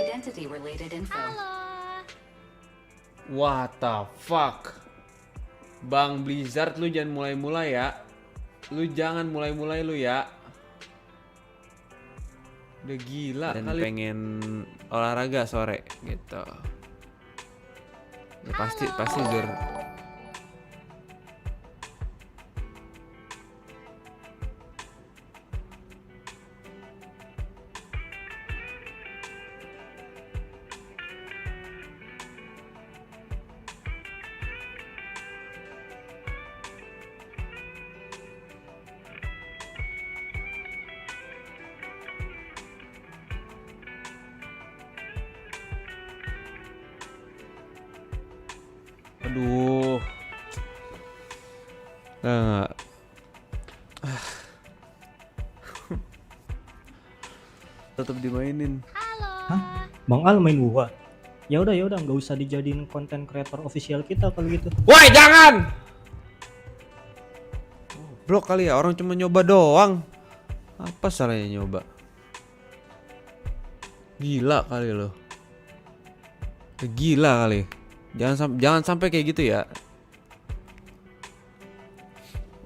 identity related info. What the fuck? Bang Blizzard, lu jangan mulai-mulai ya. Lu jangan mulai-mulai lu ya. Udah gila Dan kali. pengen olahraga sore gitu. Ya pasti Zur. Aduh. Nggak. Tetap dimainin. Hah? Bang Al main WoW? Ya udah nggak usah dijadiin konten kreator official kita kalau gitu. Woi, jangan. Blok kali ya, orang cuma nyoba doang. Apa salahnya nyoba? Gila kali lo. Gila kali. Jangan sampai kayak gitu ya.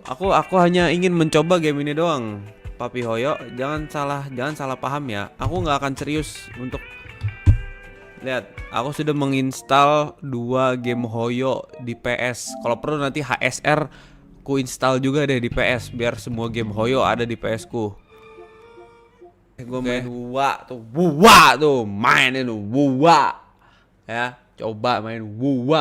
Aku hanya ingin mencoba game ini doang. Papi Hoyo, jangan salah paham ya. Aku nggak akan serius untuk lihat. Aku sudah menginstal 2 game Hoyo di PS. Kalau perlu nanti HSR ku install juga deh di PS biar semua game Hoyo ada di PS ku. Gue main WoW tuh, mainin WoW ya. Coba main WoW.